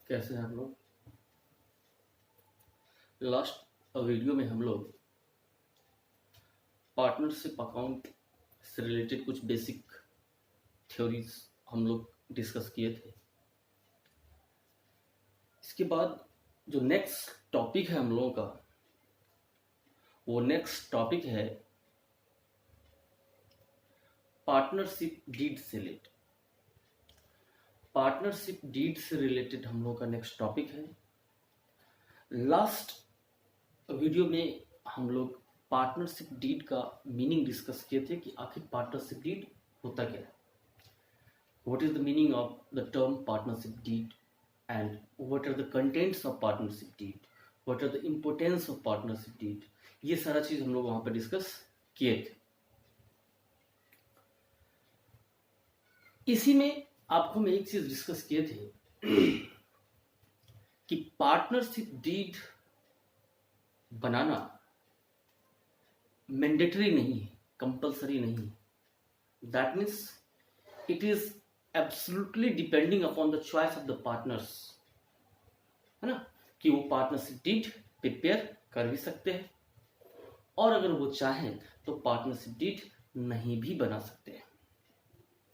कैसे हैं आप लोग। लास्ट वीडियो में हम लोग पार्टनरशिप अकाउंट से रिलेटेड कुछ बेसिक थ्योरीज हम लोग डिस्कस किए थे। इसके बाद जो नेक्स्ट टॉपिक है हम लोगों का, वो नेक्स्ट टॉपिक है पार्टनरशिप डीड से रिलेटेड। पार्टनरशिप डीड से रिलेटेड हम लोगों का नेक्स्ट टॉपिक है। लास्ट वीडियो में हम लोग पार्टनरशिप डीड का मीनिंग डिस्कस किए थे कि आखिर पार्टनरशिप डीड होता क्या है, what is the meaning of the term partnership deed and what are the contents of partnership deed, what are the importance of partnership deed. ये सारा चीज हम लोग वहां पर डिस्कस किए थे। इसी में आपको मैं एक चीज डिस्कस किए थे कि पार्टनरशिप डीड बनाना मैंडेटरी नहीं है, कंपल्सरी नहीं है। That means it is absolutely depending upon the choice of the partners, है ना, कि वो पार्टनरशिप डीड प्रिपेयर कर भी सकते हैं और अगर वो चाहें तो पार्टनरशिप डीड नहीं भी बना सकते हैं।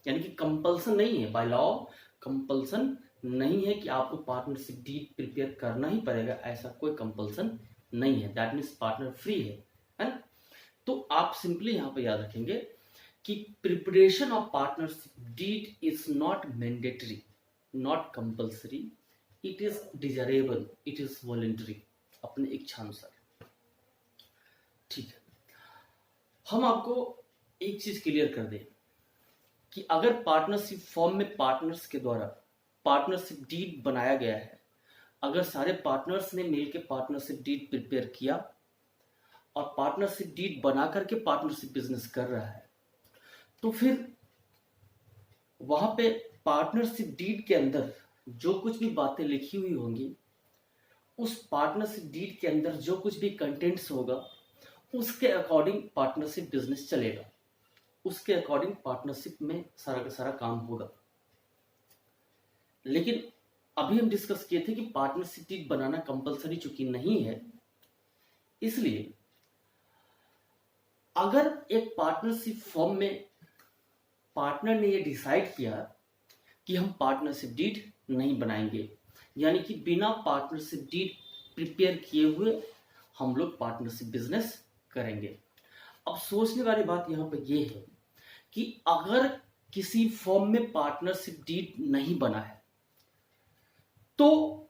यानी कि कंपल्सन नहीं है, बाय लॉ कंपल्सन नहीं है कि आपको पार्टनरशिप डीड प्रिपेयर करना ही पड़ेगा, ऐसा कोई कंपल्सन नहीं है। दैट मीन्स पार्टनर फ्री है ना। तो आप सिंपली यहां पर याद रखेंगे कि preparation of partnership deed is not mandatory, not compulsory, it is desirable, it is voluntary, अपने इच्छानुसार। ठीक है, हम आपको एक चीज क्लियर कर दें कि अगर पार्टनरशिप फॉर्म में पार्टनर्स के द्वारा पार्टनरशिप डीड बनाया गया है, अगर सारे पार्टनर्स ने मिलकर पार्टनरशिप डीड प्रिपेयर किया और पार्टनरशिप डीड बना करके पार्टनरशिप बिजनेस कर रहा है, तो फिर वहां पे पार्टनरशिप डीड के अंदर जो कुछ भी बातें लिखी हुई होंगी, उस पार्टनरशिप डीड के अंदर जो कुछ भी कंटेंट्स होगा, उसके अकॉर्डिंग पार्टनरशिप बिजनेस चलेगा, उसके अकॉर्डिंग पार्टनरशिप में सारा का सारा काम होगा। लेकिन अभी हम डिस्कस किए थे कि पार्टनरशिप डीड बनाना कंपलसरी चूंकि नहीं है, इसलिए अगर एक पार्टनरशिप फॉर्म में पार्टनर ने ये डिसाइड किया कि हम पार्टनरशिप डीड नहीं बनाएंगे, यानी कि बिना पार्टनरशिप डीड प्रिपेयर किए हुए हम लोग पार्टनरशिप बिजनेस करेंगे। अब सोचने वाली बात यहां पर यह है कि अगर किसी फॉर्म में पार्टनरशिप डीड नहीं बना है, तो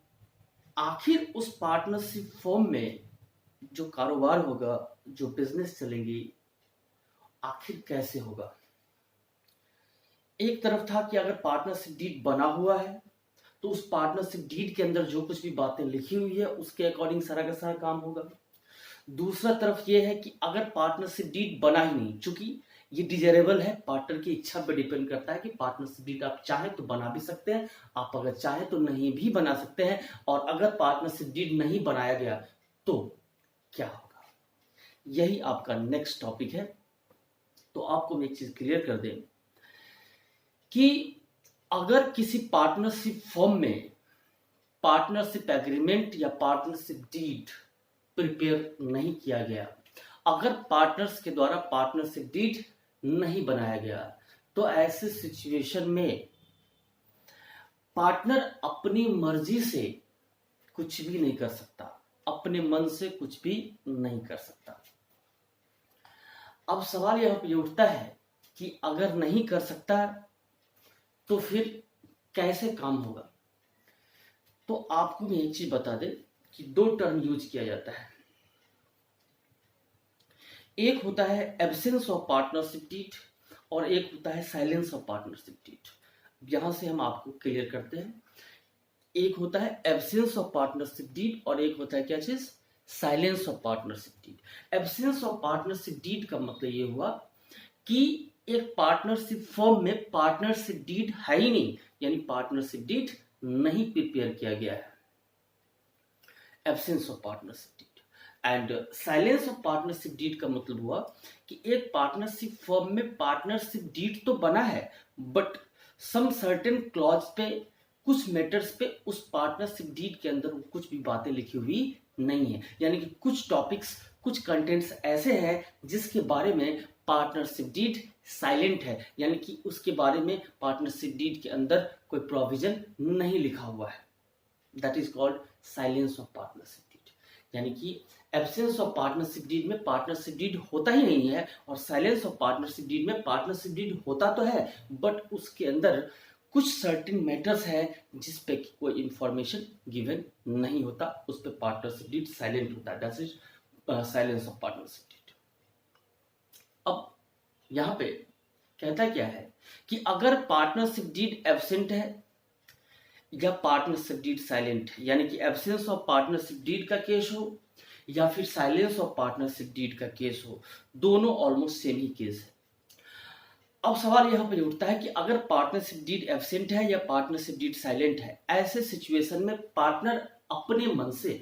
आखिर उस पार्टनरशिप फॉर्म में जो कारोबार होगा, जो बिजनेस चलेंगी, आखिर कैसे होगा। एक तरफ था कि अगर पार्टनरशिप डीड बना हुआ है तो उस पार्टनरशिप डीड के अंदर जो कुछ भी बातें लिखी हुई है उसके अकॉर्डिंग सारा का सारा काम होगा। दूसरा तरफ यह है कि अगर पार्टनरशिप डीड बना ही नहीं, चूंकि ये डिजायरेबल है, पार्टनर की इच्छा पर डिपेंड करता है कि पार्टनरशिप डीड आप चाहें तो बना भी सकते हैं, आप अगर चाहें तो नहीं भी बना सकते हैं। और अगर पार्टनरशिप डीड नहीं बनाया गया तो क्या होगा, यही आपका नेक्स्ट टॉपिक है। तो आपको मैं एक चीज क्लियर कर दें कि अगर किसी पार्टनरशिप फॉर्म में पार्टनरशिप एग्रीमेंट या पार्टनरशिप डीड प्रिपेयर नहीं किया गया, अगर पार्टनर्स के द्वारा पार्टनरशिप डीड नहीं बनाया गया, तो ऐसे सिचुएशन में पार्टनर अपनी मर्जी से कुछ भी नहीं कर सकता, अपने मन से कुछ भी नहीं कर सकता। अब सवाल यहां पर उठता है कि अगर नहीं कर सकता तो फिर कैसे काम होगा। तो आपको मैं एक चीज बता दें कि दो टर्म यूज किया जाता है। एक होता है एब्सेंस ऑफ पार्टनरशिप डीड और एक होता है साइलेंस ऑफ पार्टनरशिप डीड। यहां से हम आपको क्लियर करते हैं। एक होता है एब्सेंस ऑफ पार्टनरशिप डीड और एक होता है क्या चीज, silence of partnership deed. Absence of partnership deed का मतलब ये हुआ कि एक पार्टनरशिप फॉर्म में पार्टनरशिप डीड है ही नहीं, यानी पार्टनरशिप डीड नहीं प्रिपेयर किया गया है, absence of partnership deed. And silence of partnership deed का मतलब हुआ कि एक पार्टनरशिप फॉर्म में पार्टनरशिप डीड तो बना है, बट सम सर्टेन क्लॉज पे कुछ मैटर्स पे उस पार्टनरशिप डीड के अंदर कुछ भी बातें लिखी हुई नहीं है, यानी कि कुछ टॉपिक्स, कुछ कंटेंट्स ऐसे हैं जिसके बारे में पार्टनरशिप डीड साइलेंट है, यानी कि उसके बारे में पार्टनरशिप डीड के अंदर कोई प्रोविजन नहीं लिखा हुआ है। That is called silence of partnership deed, यानी कि एब्सेंस ऑफ पार्टनरशिप डीड में पार्टनरशिप डीड होता ही नहीं है, और साइलेंस ऑफ पार्टनरशिप डीड में पार्टनरशिप डीड होता तो है बट उसके अंदर कुछ सर्टेन मैटर्स है जिस पे कोई इंफॉर्मेशन गिवन नहीं होता, उस पे पार्टनरशिप डीड साइलेंट होता है। That is silence of partnership deed. अब यहां पे कहता क्या है कि अगर पार्टनरशिप डीड एब्सेंट है या पार्टनरशिप डीड साइलेंट है, यानी कि एब्सेंस ऑफ पार्टनरशिप डीड का केस हो या फिर साइलेंस ऑफ पार्टनरशिप डीड का केस हो, दोनों ऑलमोस्ट सेम ही केस है। अब सवाल यहां पर उठता है कि अगर पार्टनरशिप डीड एब्सेंट है या पार्टनरशिप डीड साइलेंट है, ऐसे सिचुएशन में पार्टनर अपने मन से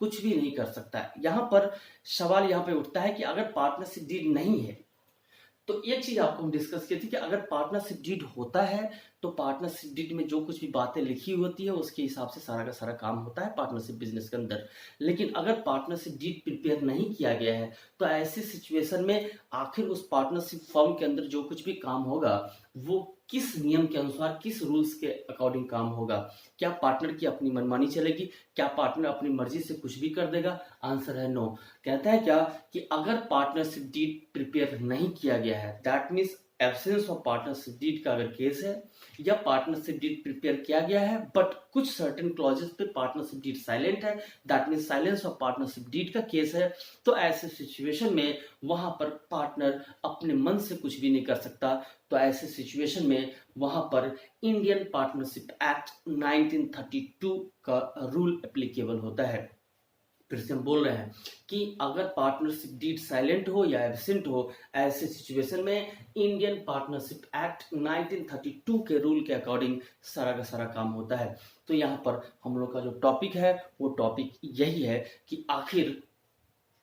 कुछ भी नहीं कर सकता है। यहां पर सवाल यहां पे उठता है कि अगर पार्टनरशिप डीड नहीं है तो एक चीज आपको हम डिस्कस की थी कि अगर पार्टनरशिप डीड होता है तो पार्टनरशिप डीड में जो कुछ भी बातें लिखी होती है उसके हिसाब से सारा का सारा काम होता है पार्टनरशिप बिजनेस के अंदर। लेकिन अगर पार्टनरशिप डीड प्रिपेयर नहीं किया गया है तो ऐसी सिचुएशन में आखिर उस पार्टनरशिप फर्म के अंदर जो कुछ भी काम होगा वो किस नियम के अनुसार, किस रूल्स के अकॉर्डिंग काम होगा? क्या पार्टनर की अपनी मनमानी चलेगी? क्या पार्टनर अपनी मर्जी से कुछ भी कर देगा? आंसर है नो। कहता है क्या कि अगर पार्टनरशिप डीड प्रिपेयर नहीं किया गया है, that means absence of partnership deed का अगर केस है, या पार्टनरशिप डीड प्रिपेयर किया गया है बट कुछ सर्टेन क्लॉजेस पे पार्टनरशिप डीड साइलेंट है, that means silence of partnership deed का केस है, तो ऐसे सिचुएशन में वहां पर पार्टनर अपने मन से कुछ भी नहीं कर सकता। तो ऐसे सिचुएशन में वहां पर इंडियन पार्टनरशिप एक्ट 1932 का रूल एप्लीकेबल होता है। फिर से हम बोल रहे हैं कि अगर पार्टनरशिप डीड साइलेंट हो या एब्सेंट हो, ऐसे सिचुएशन में इंडियन पार्टनरशिप एक्ट 1932 के रूल के अकॉर्डिंग सारा का सारा काम होता है। तो यहाँ पर हम लोग का जो टॉपिक है वो टॉपिक यही है कि आखिर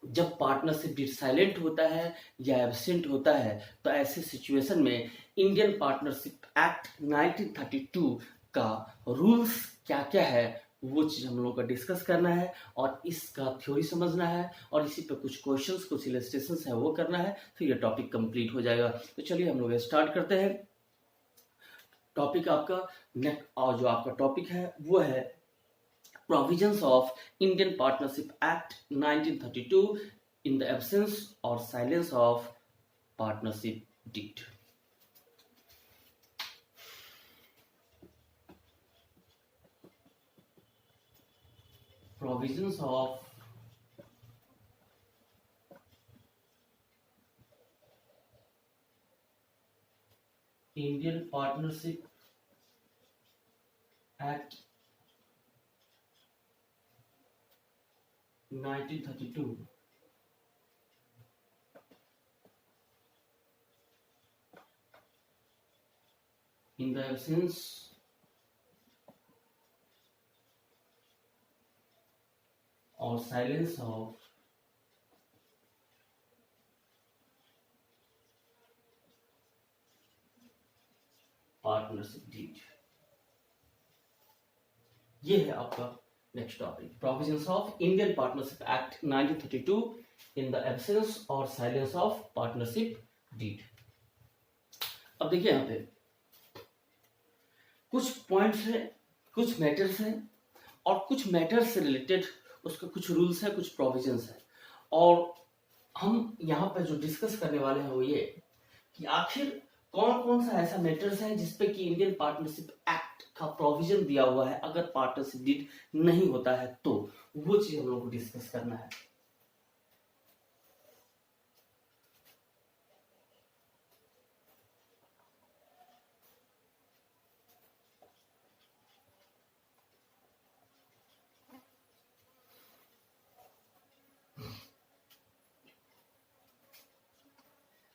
जब पार्टनरशिप डीड साइलेंट होता है या एब्सेंट होता है तो ऐसे सिचुएशन में इंडियन पार्टनरशिप एक्ट 1932 का रूल्स क्या क्या है वो चीज हम लोग का डिस्कस करना है और इसका थ्योरी समझना है और इसी पे कुछ क्वेश्चंस, कुछ इलस्ट्रेशंस है वो करना है, तो ये टॉपिक कंप्लीट हो जाएगा। तो चलिए हम लोग स्टार्ट करते हैं। टॉपिक आपका नेक्स्ट, और जो आपका टॉपिक है वो है provisions of Indian partnership act 1932 in the absence और silence of partnership deed. Provisions of Indian Partnership Act 1932 in the absence or silence of partnership deed. ये है आपका next topic, provisions of Indian partnership act 1932 in the absence और silence of partnership deed. अब देखिए यहां पे कुछ points हैं, कुछ मैटर्स हैं और कुछ मैटर्स से रिलेटेड उसका कुछ रूल्स है, कुछ प्रोविजंस है, और हम यहाँ पर जो डिस्कस करने वाले हैं वो ये कि आखिर कौन कौन सा ऐसा मैटर्स है जिसपे कि इंडियन पार्टनरशिप एक्ट का प्रोविजन दिया हुआ है, अगर पार्टनरशिप डीड नहीं होता है तो वो चीज हम लोग को डिस्कस करना है।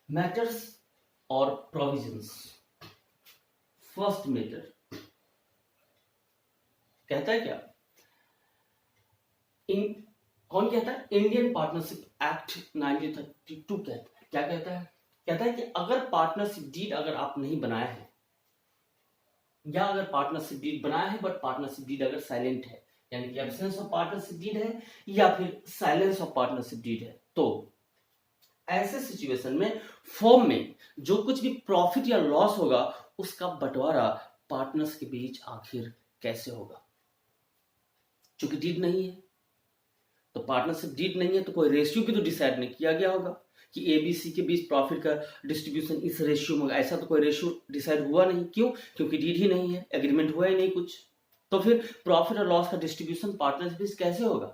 मैटर्स और प्रोविजंस। फर्स्ट मैटर कहता है क्या, कौन कहता है? इंडियन पार्टनरशिप एक्ट 1932 कहता है, क्या कहता है? कहता है कि अगर पार्टनरशिप डीड अगर आप नहीं बनाए हैं या अगर पार्टनरशिप डीड बनाया है बट पार्टनरशिप डीड अगर साइलेंट है, यानी कि एब्सेंस ऑफ पार्टनरशिप डीड है या फिर साइलेंस ऑफ पार्टनरशिप डीड है, तो ऐसे सिचुएशन में फॉर्म में जो कुछ भी प्रॉफिट या लॉस होगा उसका बंटवारा पार्टनर्स के बीच आखिर कैसे होगा। क्योंकि डीड नहीं है, तो पार्टनरशिप डीड नहीं है तो कोई रेशियो भी तो डिसाइड नहीं किया गया होगा कि एबीसी के बीच प्रॉफिट का डिस्ट्रीब्यूशन इस रेशियो में, ऐसा तो कोई रेशियो डिसाइड हुआ नहीं। क्यों? क्योंकि डीड ही नहीं है, एग्रीमेंट हुआ ही नहीं कुछ। तो फिर प्रॉफिट और लॉस का डिस्ट्रीब्यूशन पार्टनर्स के बीच कैसे होगा?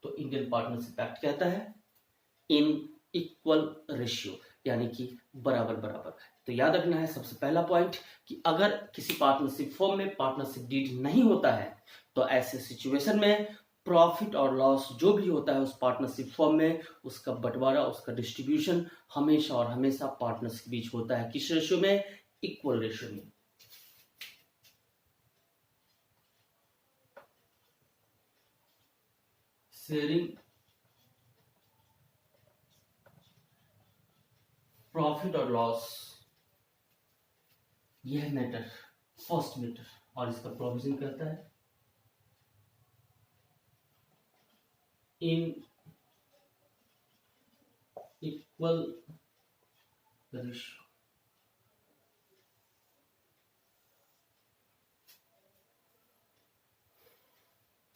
तो इंडियन पार्टनरशिप एक्ट कहता है इन इक्वल रेशियो, यानी कि बराबर बराबर। तो याद रखना है सबसे पहला पॉइंट कि अगर किसी पार्टनरशिप फॉर्म में पार्टनरशिप डीड नहीं होता है तो ऐसे सिचुएशन में प्रॉफिट और लॉस जो भी होता है उस पार्टनरशिप फॉर्म में, उसका बंटवारा, उसका डिस्ट्रीब्यूशन हमेशा और हमेशा पार्टनर्स के बीच होता है। किस रेशियो में? इक्वल रेशियो में। शेयरिंग प्रॉफिट और लॉस, यह मैटर फर्स्ट मैटर, और इसका प्रोविजन कहता है इन इक्वल रेशियो।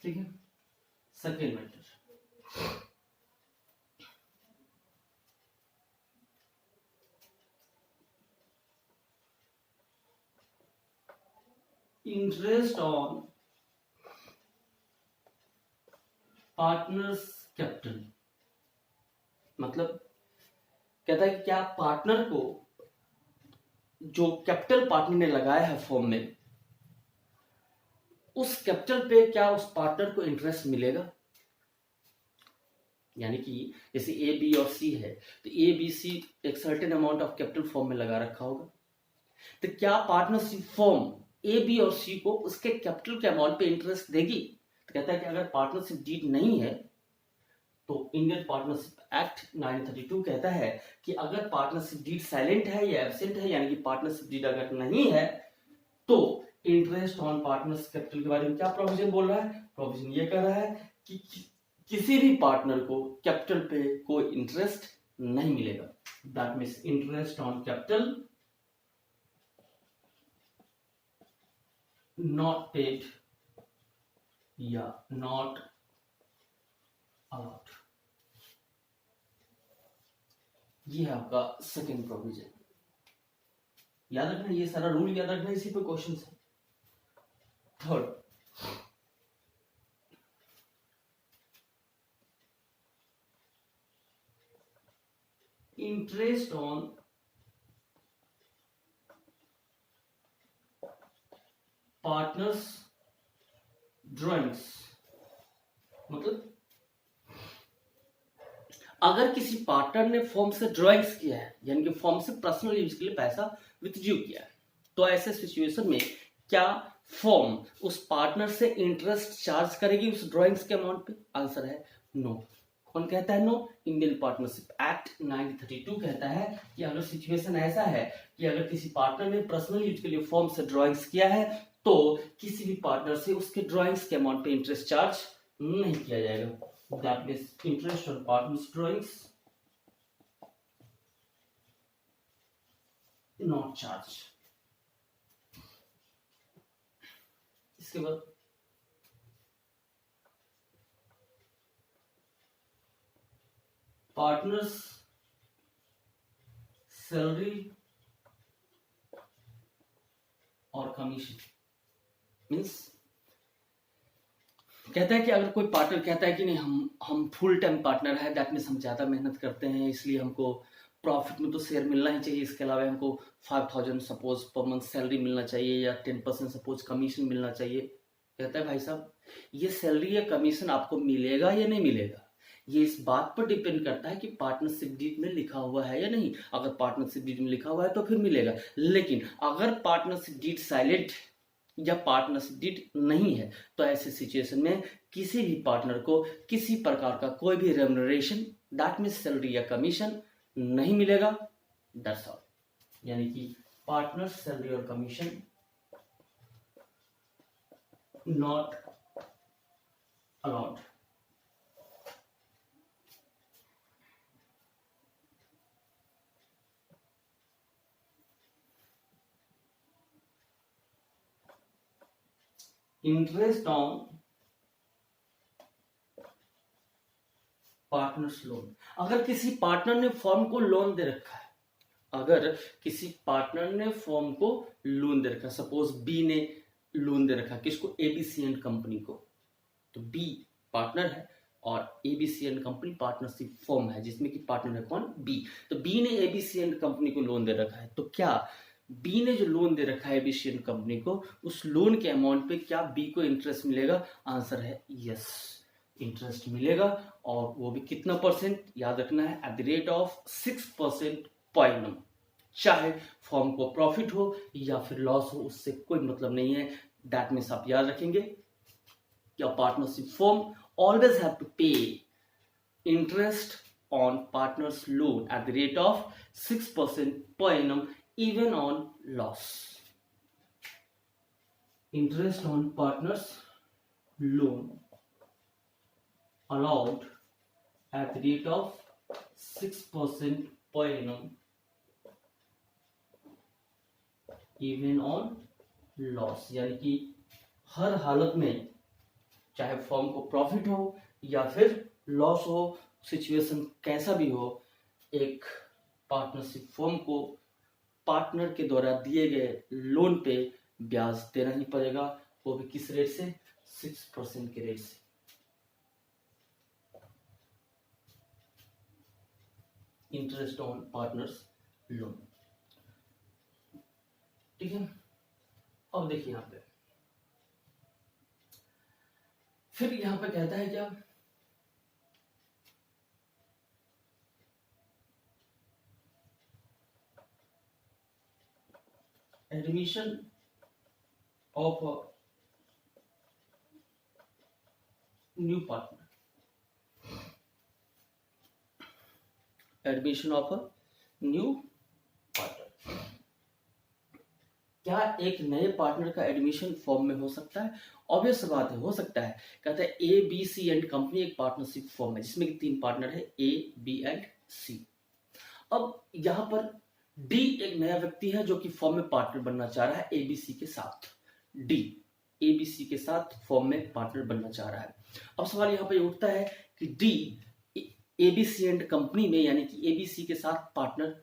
ठीक है। Second matter, interest on partners capital. मतलब कहता है कि क्या पार्टनर को जो कैपिटल पार्टनर ने लगाया है फॉर्म में, उस कैपिटल पे क्या उस पार्टनर को इंटरेस्ट मिलेगा? यानी कि जैसे ए बी और सी है तो ए बी सी एक certain amount of capital form में लगा रखा होगा, तो क्या पार्टनरशिप फॉर्म ए बी और सी को उसके कैपिटल के अमाउंट पे इंटरेस्ट देगी? तो कहता है कि अगर पार्टनरशिप डीड नहीं है तो इंडियन पार्टनरशिप एक्ट 1932 कहता है कि अगर पार्टनरशिप डीड साइलेंट है या एब्सेंट है, यानी कि पार्टनरशिप डीड अगर नहीं है, तो इंटरेस्ट ऑन पार्टनर्स कैपिटल के बारे में क्या प्रोविजन बोल रहा है? प्रोविजन ये कह रहा है कि किसी भी पार्टनर को कैपिटल पे कोई इंटरेस्ट नहीं मिलेगा। That means interest on capital not paid या नॉट अलाउड। ये है आपका सेकेंड प्रोविजन। याद रखना, ये सारा रूल याद रखना, इसी पे क्वेश्चन है। Third, interest on partners drawings. मतलब अगर किसी पार्टनर ने फॉर्म से ड्राइंग्स किया है, यानी कि फॉर्म से पर्सनल यूज के लिए पैसा विथड्रॉ किया है, तो ऐसे सिचुएशन में क्या फॉर्म उस पार्टनर से इंटरेस्ट चार्ज करेगी उस ड्राइंग्स के अमाउंट पे? आंसर है नो। कौन कहता है नो? इंडियन पार्टनरशिप एक्ट 1932 कहता है कि अगर सिचुएशन ऐसा है कि अगर किसी पार्टनर ने पर्सनल यूज के लिए फॉर्म से ड्राइंग्स किया है तो किसी भी पार्टनर से उसके ड्राइंग्स के अमाउंट पे इंटरेस्ट चार्ज नहीं किया जाएगा। That means interest on partners drawings not charged। इसके बाद पार्टनर्स सैलरी और कमीशन। मीन्स कहता है कि अगर कोई पार्टनर कहता है कि नहीं हम फुल टाइम पार्टनर है, दैट मीन्स हम ज़्यादा मेहनत करते हैं इसलिए हमको प्रॉफिट में तो शेयर मिलना ही चाहिए, इसके अलावा हमको 5000 सपोज पर मंथ सैलरी मिलना चाहिए या 10% सपोज कमीशन मिलना चाहिए। कहता है भाई साहब ये सैलरी या कमीशन आपको मिलेगा या नहीं मिलेगा, ये इस बात पर डिपेंड करता है कि पार्टनरशिप डीड में लिखा हुआ है या नहीं। अगर पार्टनरशिप डीड में लिखा हुआ है तो फिर मिलेगा, लेकिन अगर पार्टनरशिप डीड साइलेंट या पार्टनरशिप डीड नहीं है तो ऐसे सिचुएशन में किसी भी पार्टनर को किसी प्रकार का कोई भी रेम्युनरेशन, दैट मीन्स सैलरी या कमीशन नहीं मिलेगा। That's all. यानी कि पार्टनर सैलरी और commission not allowed. Interest on partners loan. अगर किसी पार्टनर ने फर्म को लोन दे रखा है, अगर किसी पार्टनर ने फर्म को लोन दे रखा, सपोज बी ने लोन दे रखा, किसको, एबीसी एंड कंपनी को, तो बी पार्टनर है और ABC and company partnership firm है जिसमें कि पार्टनर है कौन, बी। तो बी ने एबीसी एंड कंपनी को लोन दे रखा है, तो क्या बी ने जो लोन दे रखा है एबीसी एंड कंपनी को, उस लोन के अमाउंट पे क्या बी को इंटरेस्ट मिलेगा? आंसर है यस, इंटरेस्ट मिलेगा। और वो भी कितना परसेंट, याद रखना है, eight the rate of 6% per annum. चाहे फर्म को प्रॉफिट हो या फिर लॉस हो, उससे कोई मतलब नहीं है। दैट मीन्स आप याद रखेंगे कि partnership firm always have to pay interest on partners loan at the rate of 6% per annum even on loss. Interest on partners loan allowed at the rate of 6% per annum even on loss, यानी कि हर हालत में, चाहे firm को profit हो या फिर loss हो, सिचुएशन कैसा भी हो, एक पार्टनरशिप फर्म को पार्टनर के द्वारा दिए गए लोन पे ब्याज देना ही पड़ेगा, वो भी किस रेट से, 6% के रेट से। इंटरेस्ट ऑन पार्टनर्स लोन, ठीक है। अब देखिए यहां पे, फिर यहां पे कहता है क्या, admission of a new partner, admission of a new partner, क्या एक नए पार्टनर का एडमिशन फॉर्म में हो सकता है? ऑब्वियस बात है, हो सकता है। कहता है A B C and company एक पार्टनरशिप फॉर्म है जिसमें कि 3 पार्टनर है, ए बी एंड सी। अब यहां पर डी एक नया व्यक्ति है जो कि फॉर्म में पार्टनर बनना चाह रहा है एबीसी के साथ। डी एबीसी के साथ फॉर्म में पार्टनर बनना चाह रहा है। अब सवाल यहां पर उठता है कि डी एबीसी एंड कंपनी में, यानी कि एबीसी के साथ पार्टनर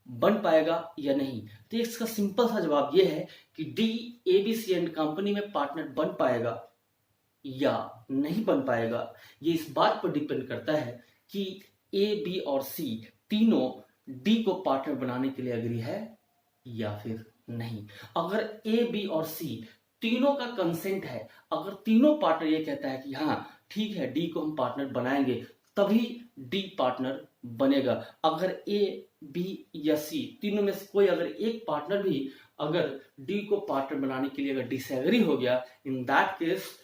बन पाएगा या नहीं? तो इसका सिंपल सा जवाब यह है कि डी एबीसी एंड कंपनी में पार्टनर बन पाएगा या नहीं बन पाएगा, ये इस बात पर डिपेंड करता है कि ए बी और सी तीनों डी को पार्टनर बनाने के लिए एग्री है या फिर नहीं। अगर ए बी और सी तीनों का कंसेंट है, अगर तीनों पार्टनर ये कहता है कि हाँ ठीक है डी को हम पार्टनर बनाएंगे, तभी डी पार्टनर बनेगा। अगर ए बी या सी तीनों में से कोई अगर एक पार्टनर भी अगर डी को पार्टनर बनाने के लिए अगर डिसएग्री हो गया, इन दैट केस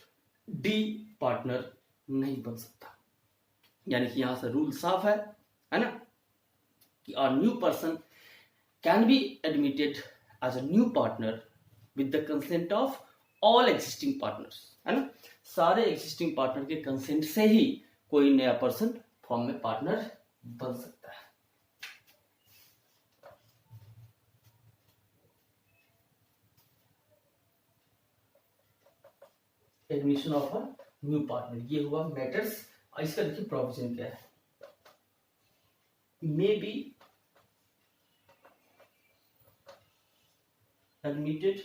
डी पार्टनर नहीं बन सकता। यानी कि यहां से रूल साफ है ना, कि a new person can be admitted as a new partner with the consent of all existing partners, है ना। सारे एग्जिस्टिंग पार्टनर के कंसेंट से ही कोई नया पर्सन फॉर्म में पार्टनर बन सकता है। Admission of a new partner, ये हुआ मैटर्स। इसका देखिए प्रोविजन क्या है, may be admitted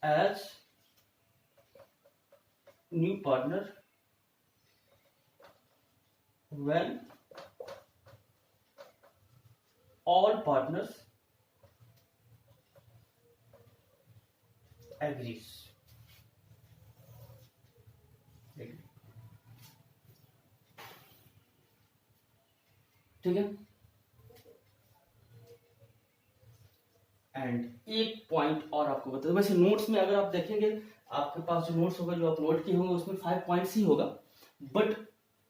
as new partner when all partners agrees। ठीक है। एंड एक पॉइंट और आपको बता दूं, वैसे नोट्स में अगर आप देखेंगे आपके पास जो नोट्स होगा जो अपलोड किए होंगे उसमें 5 पॉइंट्स ही होगा, बट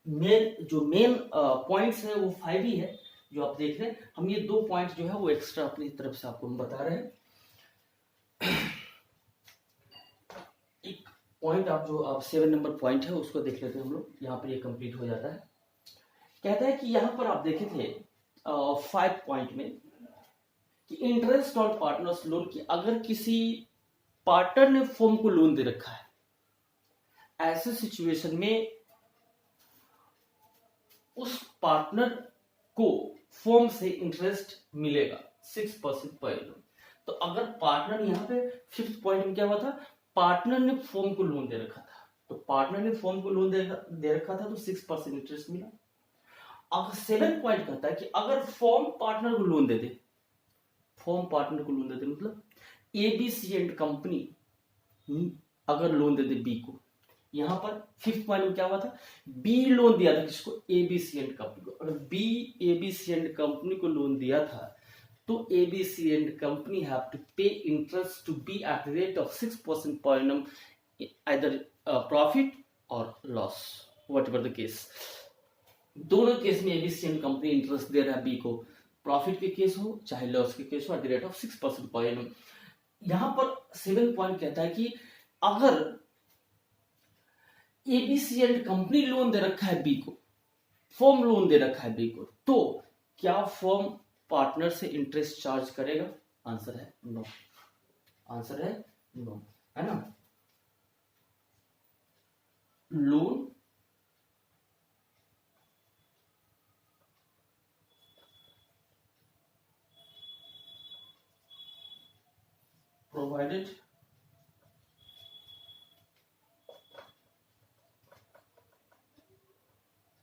मेन पॉइंट्स है वो 5 ही है जो आप देख रहे हैं। हम ये 2 पॉइंट्स जो है वो एक्स्ट्रा अपनी तरफ से आपको हम बता रहे हैं। एक पॉइंट आप जो आप 7 नंबर पॉइंट है उसको देख लेते हैं हम लोग। यहाँ पर ये कंप्लीट हो जाता है। कहता है कि यहाँ पर आप देखे थे 5 पॉइंट में कि इंटरेस्ट ऑन पार्टनर्स लोन की अगर किसी पार्टनर ने फर्म को लोन दे रखा है, ऐसे सिचुएशन में उस पार्टनर को फर्म से इंटरेस्ट मिलेगा 6% पर एनम। तो अगर पार्टनर यहाँ पे 5th पॉइंट में क्या हुआ था, पार्टनर ने फर्म को लोन दे रखा था, तो पार्टनर ने फर्म को लोन दे रखा था तो 6% इंटरेस्ट मिला। अगर 7th पॉइंट कहता है कि अगर फर्म पार्टनर को लोन दे दे, फर्म पार्टनर को लोन दे दे मतलब एबीसी एंड कंपनी अगर लोन दे दे बी को, यहां पर 5th पॉइंट में क्या हुआ था, बी लोन दिया था किसको, एबीसी एंड कंपनी को। अगर बी एबीसी एंड कंपनी को लोन दिया था तो ABC and company have to pay interest to be at the rate of 6% per annum, either profit और लॉस, व्हाटएवर द केस। दोनों केस में एबीसी एंड कंपनी इंटरेस्ट दे रहा है बी को, प्रॉफिट के केस हो चाहे लॉस के केस हो, eight the rate of 6% per annum. यहां पर 7 पॉइंट कहता है कि अगर एबीसी एंड कंपनी लोन दे रखा है बी को, फर्म लोन दे रखा है बी को, तो क्या फर्म पार्टनर से इंटरेस्ट चार्ज करेगा? आंसर है नो, आंसर है नो, है ना। Loan provided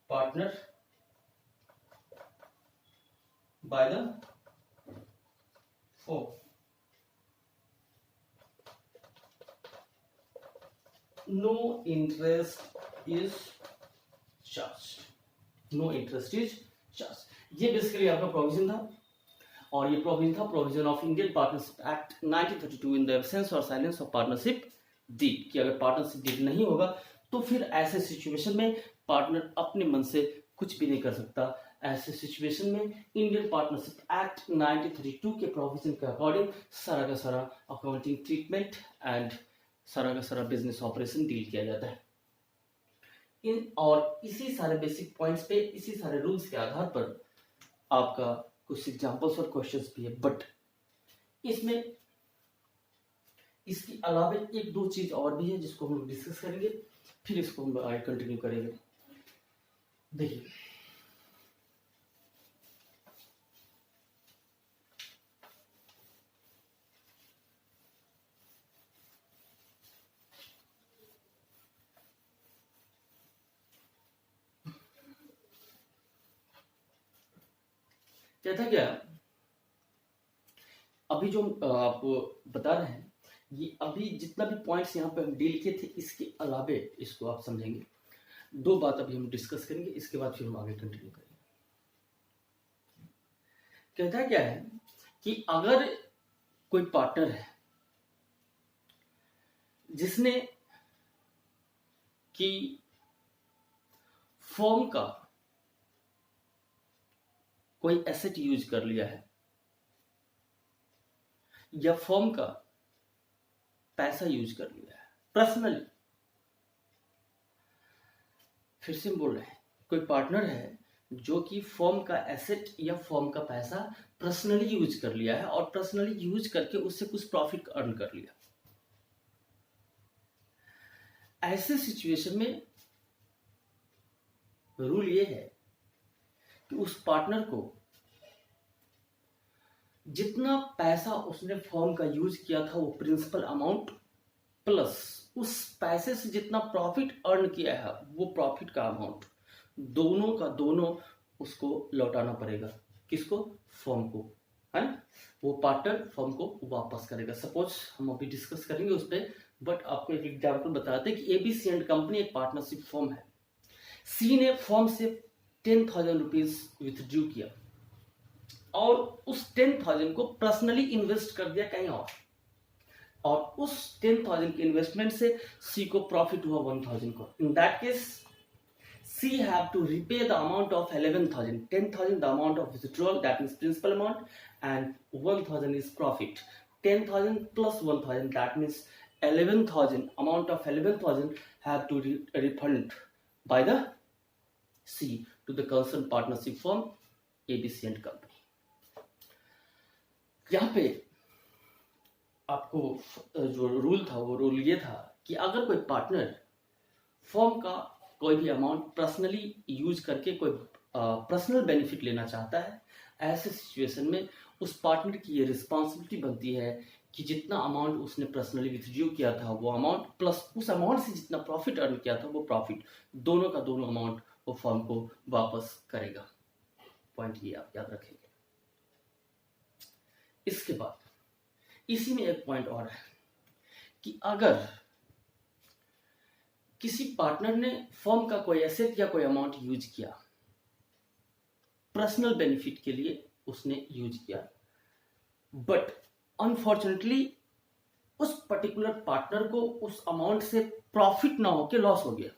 partner by the firm, no interest is charged, no interest is charged। ये बेसिकली आपका प्रोविजन था, और ये प्रोविजन था provision of Indian partnership act 1932 in the absence और साइलेंस ऑफ पार्टनरशिप डीड, कि अगर पार्टनरशिप डीड नहीं होगा तो फिर ऐसे सिचुएशन में पार्टनर अपने मन से कुछ भी नहीं कर सकता। ऐसे सिचुएशन में इंडियन पार्टनरशिप एक्ट 1932 के प्रोविजन के अकॉर्डिंग सारा का सारा अकाउंटिंग ट्रीटमेंट एंड सारा का सारा बिजनेस ऑपरेशन डील किया जाता है। इन और इसी सारे बेसिक पॉइंट्स पे, इसी सारे रूल्स के आधार पर आपका कुछ एग्जांपल्स और क्वेश्चंस भी है, बट इसमें इसके अलावा एक दो चीज और भी है जिसको हम लोग डिस्कस करेंगे, फिर इसको हम आगे कंटिन्यू करेंगे। देखिए कहता क्या, अभी जो आपको बता रहे हैं ये अभी जितना भी पॉइंट्स यहाँ पे हम डील किए थे इसके अलावे इसको आप समझेंगे। दो बात अभी हम डिस्कस करेंगे, इसके बाद फिर हम आगे कंटिन्यू करेंगे। कहता क्या है कि अगर कोई पार्टनर है जिसने कि फर्म का कोई एसेट यूज कर लिया है या फर्म का पैसा यूज कर लिया है पर्सनली, फिर से बोल रहे हैं, कोई पार्टनर है जो कि फर्म का एसेट या फर्म का पैसा पर्सनली यूज कर लिया है और पर्सनली यूज करके उससे कुछ प्रॉफिट अर्न कर लिया। ऐसे सिचुएशन में रूल ये है कि उस पार्टनर को जितना पैसा उसने फर्म का यूज किया था वो प्रिंसिपल अमाउंट प्लस उस पैसे से जितना प्रॉफिट अर्न किया है वो प्रॉफिट का अमाउंट, दोनों का दोनों उसको लौटाना पड़ेगा। किसको? फर्म को, है ना। वो पार्टनर फर्म को वापस करेगा। सपोज हम अभी डिस्कस करेंगे उस पर, बट आपको एक एग्जांपल बताते हैं कि एबीसी एंड कंपनी एक पार्टनरशिप फर्म है। सी ने फर्म से 10,000 रुपीज विथड्रू किया और उस 10,000 को पर्सनली इन्वेस्ट कर दिया कहीं और उस 10,000 के इन्वेस्टमेंट से सी को प्रॉफिट हुआ 1,000 को। In that case C have to repay the amount of 11,000, 10,000 the amount of withdrawal that means principal amount and 1,000 is profit. 10,000 plus 1,000 that means 11,000 amount of 11,000 have to refund by the C to the concerned partnership firm ABC and company. यहाँ पे आपको जो rule था वो rule ये था कि अगर कोई पार्टनर फर्म का कोई भी अमाउंट पर्सनली यूज करके कोई पर्सनल बेनिफिट लेना चाहता है, ऐसे सिचुएशन में उस पार्टनर की ये रिस्पॉन्सिबिलिटी बनती है कि जितना अमाउंट उसने पर्सनली विथड्रॉ किया था वो अमाउंट प्लस उस अमाउंट से जितना प्रॉफिट अर्न किया था वो प्रॉफिट, दोनों का दोनों अमाउंट वो फर्म को वापस करेगा। पॉइंट ये आप याद रखेंगे। इसके बाद इसी में एक पॉइंट और है कि अगर किसी पार्टनर ने फर्म का कोई एसेट या कोई अमाउंट यूज किया, पर्सनल बेनिफिट के लिए उसने यूज किया, बट अनफॉर्चुनेटली उस पर्टिकुलर पार्टनर को उस अमाउंट से प्रॉफिट ना होके लॉस हो गया।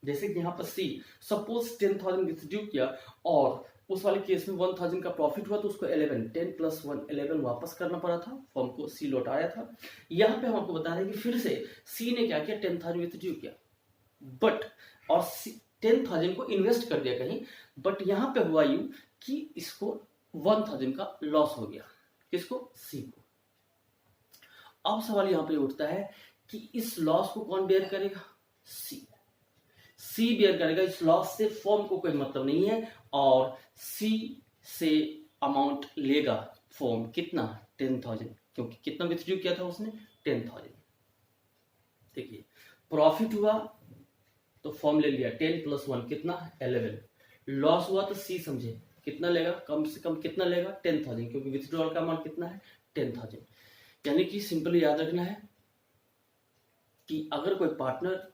जैसे कि यहां पर सी सपोज 10,000 विथड्रॉ किया और उस वाले केस में 1,000 का प्रॉफिट हुआ तो उसको 10 प्लस 1 11 वापस करना पड़ा था, फर्म को सी लौटाया था। यहां पे हम आपको बता रहे हैं कि फिर से सी ने क्या किया, 10,000 विथड्रॉ किया बट और 10,000 को इन्वेस्ट कर दिया कहीं, बट यहां पे हुआ यूं कि इसको 1,000 का लॉस हो गया। किसको? सी को। अब सवाल यहां पे उठता है कि इस लॉस को कौन बेयर करेगा? सी बेयर करेगा। इस लॉस से फर्म को कोई मतलब नहीं है और सी से अमाउंट लेगा फर्म कितना? 10,000, क्योंकि कितना विथड्रॉ किया था उसने? 10,000। देखिए प्रॉफिट हुआ तो फर्म ले लिया 10 प्लस 1 कितना? 11। लॉस हुआ तो सी समझे कितना लेगा, कम से कम कितना लेगा? 10,000, क्योंकि विथड्रॉल का अमाउंट कितना है? 10,000। यानी कि सिंपली याद रखना है कि अगर कोई पार्टनर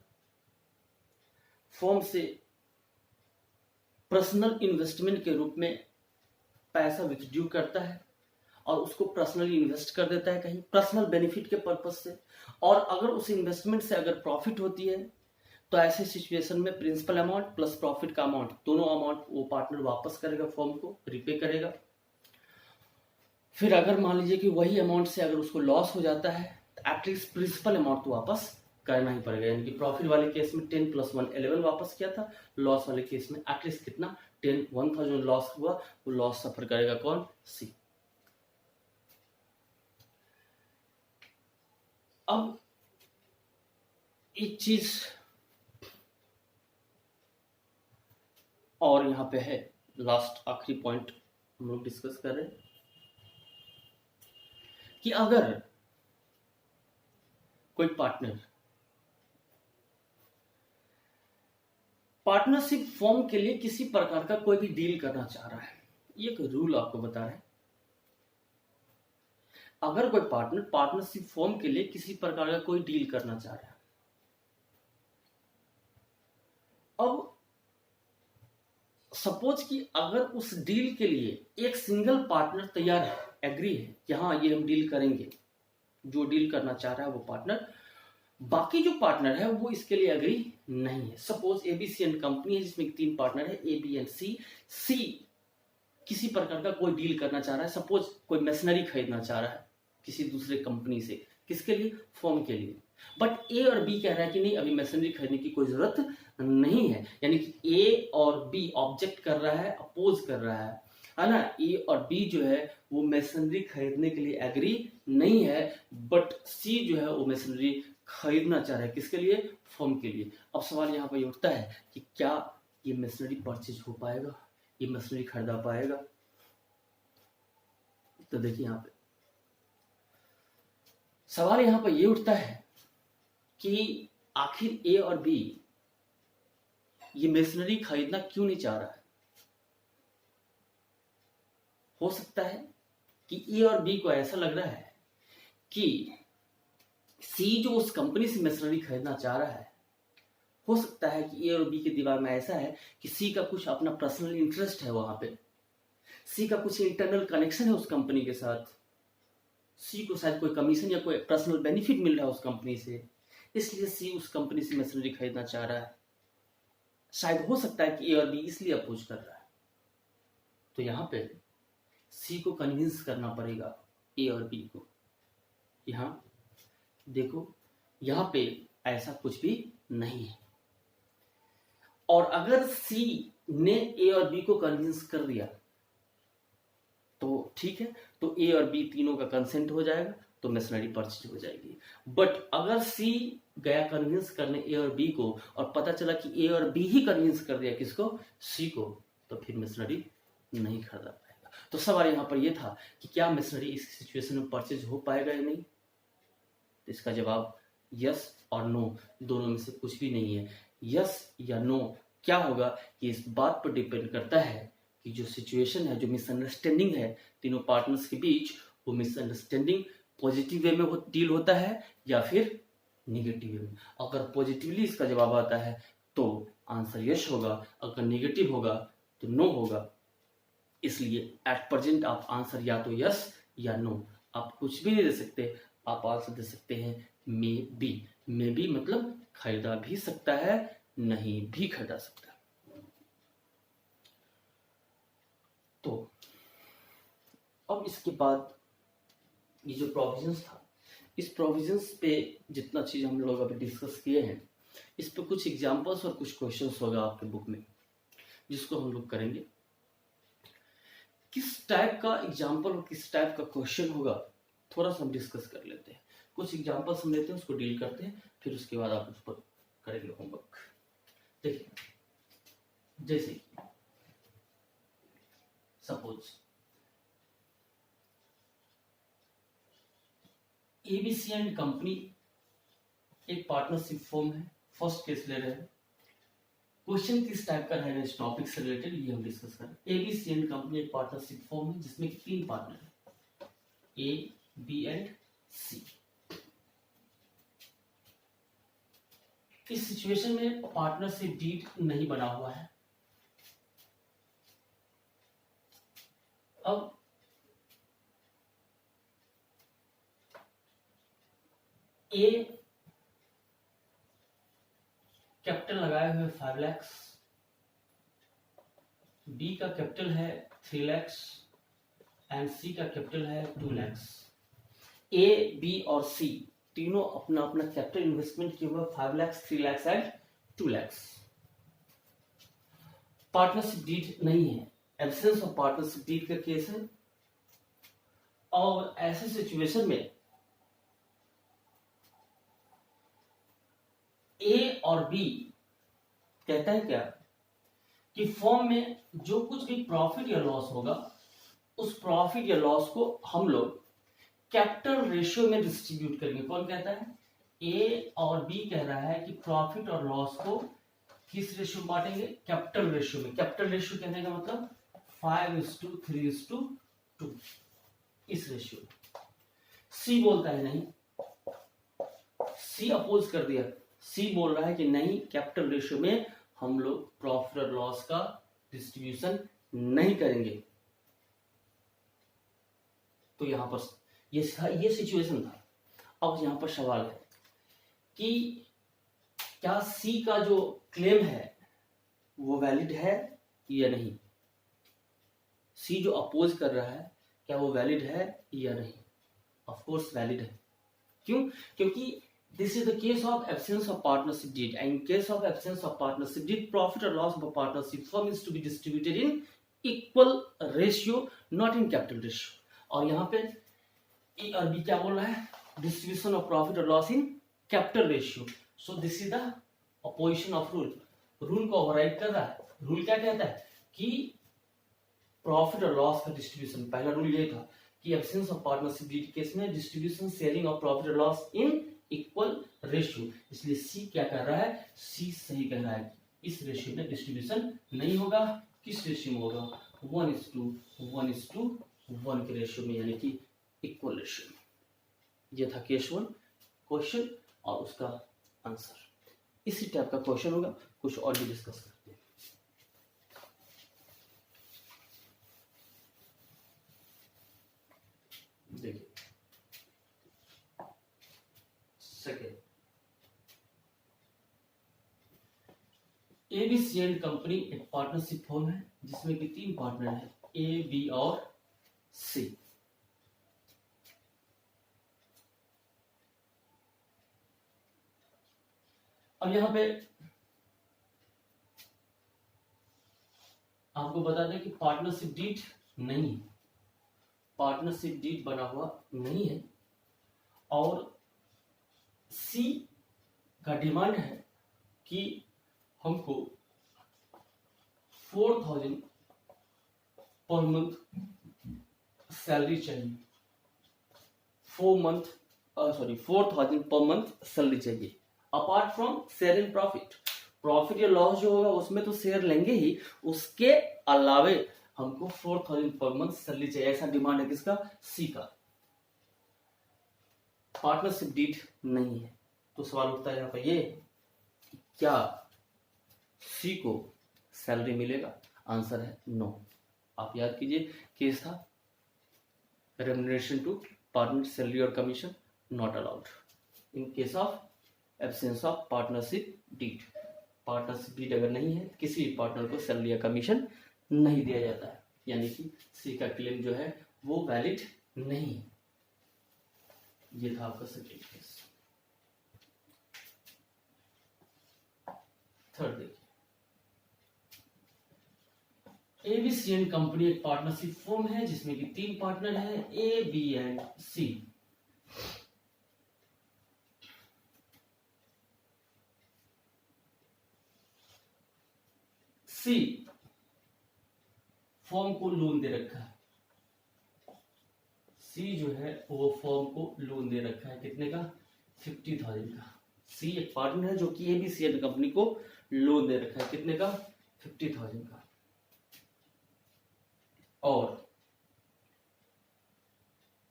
फर्म से पर्सनल इन्वेस्टमेंट के रूप में पैसा विथड्रॉ करता है और उसको पर्सनली इन्वेस्ट कर देता है कहीं पर्सनल बेनिफिट के पर्पज से, और अगर उस इन्वेस्टमेंट से अगर प्रॉफिट होती है तो ऐसे सिचुएशन में प्रिंसिपल अमाउंट प्लस प्रॉफिट का अमाउंट दोनों अमाउंट वो पार्टनर वापस करेगा, फर्म को रिपे करेगा। फिर अगर मान लीजिए कि वही अमाउंट से अगर उसको लॉस हो जाता है तो एटलीस्ट प्रिंसिपल अमाउंट तो वापस करना ही पड़ेगा। यानी कि प्रॉफिट वाले केस में 10 प्लस 1 11 वापस किया था, लॉस वाले केस में एटलीस्ट कितना? 1,000 लॉस हुआ, वो लॉस सफर करेगा कौन? सी। अब एक चीज और यहां पे है, लास्ट आखिरी पॉइंट हम लोग डिस्कस कर रहे हैं कि अगर कोई पार्टनरशिप फॉर्म के लिए किसी प्रकार का कोई भी डील करना चाह रहा है, ये एक रूल आपको बता रहे हैं। अगर कोई पार्टनर पार्टनरशिप फॉर्म के लिए किसी प्रकार का कोई डील करना चाह रहा है, अब सपोज कि अगर उस डील के लिए एक सिंगल पार्टनर तैयार है, एग्री है कि हाँ ये हम डील करेंगे, जो डील करना चाह रहा है वो पार्टनर, बाकी जो पार्टनर है वो इसके लिए एग्री नहीं है। सपोज एबीसी एंड कंपनी है जिसमें 3 पार्टनर है, ए बी एंड सी। सी किसी प्रकार का कोई डील करना चाह रहा है, सपोज कोई मशीनरी खरीदना चाह रहा है किसी दूसरे कंपनी से, किसके लिए? फर्म के लिए। बट ए और बी कह रहा है कि नहीं अभी मशीनरी खरीदने की कोई जरूरत नहीं है। यानी कि ए और बी ऑब्जेक्ट कर रहा है, अपोज कर रहा है ना। ए और बी जो है वो मशीनरी खरीदने के लिए एग्री नहीं है, बट सी जो है वो मशीनरी खरीदना चाह रहा है, किसके लिए? फर्म के लिए। अब सवाल यहाँ पर उठता है कि क्या ये मशीनरी परचेज हो पाएगा, ये मशीनरी खरीदा पाएगा? तो देखिए यहाँ पे सवाल यहाँ पर ये उठता है कि आखिर ए और बी ये मशीनरी खरीदना क्यों नहीं चाह रहा है। हो सकता है कि ए और बी को ऐसा लग रहा है कि सी जो उस कंपनी से मशीनरी खरीदना चाह रहा है, हो सकता है कि ए और बी के दिमाग में ऐसा है कि सी का कुछ अपना पर्सनल इंटरेस्ट है वहां पे, सी का कुछ इंटरनल कनेक्शन है उस कंपनी के साथ, सी को शायद कोई कमीशन या कोई पर्सनल बेनिफिट मिल रहा है उस कंपनी से, इसलिए सी उस कंपनी से मशीनरी खरीदना चाह रहा है। शायद हो सकता है कि ए और बी इसलिए अपोज कर रहा है। तो यहां पे सी को कन्विंस करना पड़ेगा ए और बी को कि हाँ देखो यहाँ पे ऐसा कुछ भी नहीं है। और अगर सी ने ए और बी को कन्विंस कर दिया तो ठीक है, तो ए और बी तीनों का कंसेंट हो जाएगा, तो मशीनरी परचेज हो जाएगी। बट अगर सी गया कन्विंस करने ए और बी को और पता चला कि ए और बी ही कन्विंस कर दिया किसको, सी को, तो फिर मशीनरी नहीं खरीदा पाएगा। तो सवाल यहाँ पर यह था कि क्या मशीनरी इस सिचुएशन में परचेज हो पाएगा या नहीं। तो इसका जवाब यस और नो दोनों में से कुछ भी नहीं है। यस या नो क्या होगा कि इस बात पर डिपेंड करता है कि जो सिचुएशन है, जो मिसअंडरस्टैंडिंग है तीनों पार्टनर्स के बीच, वो मिसअंडरस्टैंडिंग पॉजिटिव वे में डील होता है या फिर निगेटिव वे में। अगर पॉजिटिवली इसका जवाब आता है तो आंसर यस होगा, अगर निगेटिव होगा तो नो होगा। इसलिए एट प्रेजेंट आप आंसर या तो यस या नो, आप कुछ भी नहीं दे सकते। आप आंसर दे सकते हैं मे बी। मे बी मतलब खरीदा भी सकता है, नहीं भी खरीदा सकता है। तो अब इसके बाद ये जो प्रोविजंस था, इस प्रोविजंस पे जितना चीज हम लोग अभी डिस्कस किए हैं, इस पे कुछ एग्जांपल्स और कुछ क्वेश्चंस होगा आपके बुक में, जिसको हम लोग करेंगे। किस टाइप का एग्जांपल और किस टाइप का क्वेश्चन होगा थोड़ा सा हम डिस्कस कर लेते हैं। कुछ एग्जांपल्स हम लेते हैं, उसको डील करते हैं, फिर उसके बाद आप उस पर करेंगे होमवर्क। देखिए, जैसे सपोज एबीसी एंड कंपनी एक पार्टनरशिप फॉर्म है। फर्स्ट केस ले रहे हैं। क्वेश्चन किस टाइप का रहेगा, इस टॉपिक से रिलेटेड ये हम डिस्कस करें। एबीसी एंड कंपनी एक पार्टनरशिप फॉर्म है जिसमें 3 पार्टनर है, ए, बी एंड सी। इस सिचुएशन में पार्टनरशिप डीड नहीं बना हुआ है। अब ए कैपिटल लगाए हुए 5 लाख, बी का कैपिटल है 3 लाख एंड सी का कैपिटल है 2 लाख। ए, बी और सी तीनों अपना अपना कैपिटल इन्वेस्टमेंट किए हुए 5 lakh, 3 lakh and 2 lakh. Partnership deed नहीं है, एब्सेंस ऑफ पार्टनरशिप डीड का केस है। और ऐसे सिचुएशन में ए और बी कहता है क्या कि फॉर्म में जो कुछ भी प्रॉफिट या लॉस होगा, उस प्रॉफिट या लॉस को हम लोग कैपिटल रेशियो में डिस्ट्रीब्यूट करेंगे। कौन कहता है? ए और बी कह रहा है कि प्रॉफिट और लॉस को किस रेशियो में बांटेंगे? कैपिटल रेशियो में। कैपिटल रेशियो कहने का मतलब 5:3:2 इस रेशियो में। सी बोलता है नहीं, सी अपोज कर दिया। सी बोल रहा है कि नहीं, कैपिटल रेशियो में हम लोग प्रॉफिट और लॉस का डिस्ट्रीब्यूशन नहीं करेंगे। तो यहां पर ये सिचुएशन था। अब यहां पर सवाल है कि क्या सी का जो क्लेम है वो वैलिड है या नहीं। सी जो अपोज कर रहा है क्या वो वैलिड है या नहीं? ऑफ कोर्स वैलिड है। क्यों? क्योंकि this is the case of absence of partnership deed, and in case of absence of partnership deed, profit or loss of a partnership firm is to be distributed in equal ratio, not in capital ratio. और यहाँ पे ए और B क्या बोल रहा है? Distribution of profit और loss in capital ratio. So this is the opposition of rule. Rule को ओवरराइड कर रहा है। रूल क्या कहता है कि प्रॉफिट और लॉस का डिस्ट्रीब्यूशन, पहला रूल ये था कि absence of partnership deed case में डिस्ट्रीब्यूशन शेयरिंग ऑफ प्रॉफिट और लॉस इन इक्वल रेशियो। इसलिए सी क्या कर रहा है? सी सही कह रहा है, इस रेशियो में डिस्ट्रीब्यूशन नहीं होगा। किस रेशियो में होगा? 1:1:1 के रेशियो में, यानी कि इक्वल रेशियो में। ये था केस 1 क्वेश्चन और उसका आंसर। इसी टाइप का क्वेश्चन होगा, कुछ और भी डिस्कस करते हैं। देखिए सेकेंड, एबीसी एंड कंपनी एक पार्टनरशिप फॉर्म है जिसमें कि 3 पार्टनर हैं, ए, बी और सी। अब यहां पे आपको बता दें कि पार्टनरशिप डीड नहीं, पार्टनरशिप डीड बना हुआ नहीं है, और सी का डिमांड है कि हमको 4000 पर मंथ सैलरी चाहिए, 4000 पर मंथ सैलरी चाहिए, apart from share in profit. Profit या लॉस जो होगा उसमें तो शेयर लेंगे ही, उसके अलावे हमको 4000 पर मंथ सैलरी चाहिए, ऐसा डिमांड है किसका? सी का। पार्टनरशिप डीड नहीं है, तो सवाल उठता है यहाँ पर ये, क्या सी को सैलरी मिलेगा? आंसर है नो। आप याद कीजिए केस था रेम्युनरेशन टू पार्टनर, सैलरी और commission not allowed in case of absence of partnership deed. Partnership deed अगर नहीं है, किसी भी पार्टनर को सैलरी या कमीशन नहीं दिया जाता है, यानी कि सी का क्लेम जो है वो वैलिड नहीं है। ये था आपका सेकेंड केस। थर्ड देखिए, एबीसी एंड कंपनी एक पार्टनरशिप फर्म है जिसमें कि 3 पार्टनर है, A, B and C. C firm को लोन दे रखा है, सी जो है वो फर्म को लोन दे रखा है, कितने का? 50,000 का। सी एक पार्टनर है जो कि एबीसी एंड कंपनी को लोन दे रखा है, कितने का? 50,000 का। और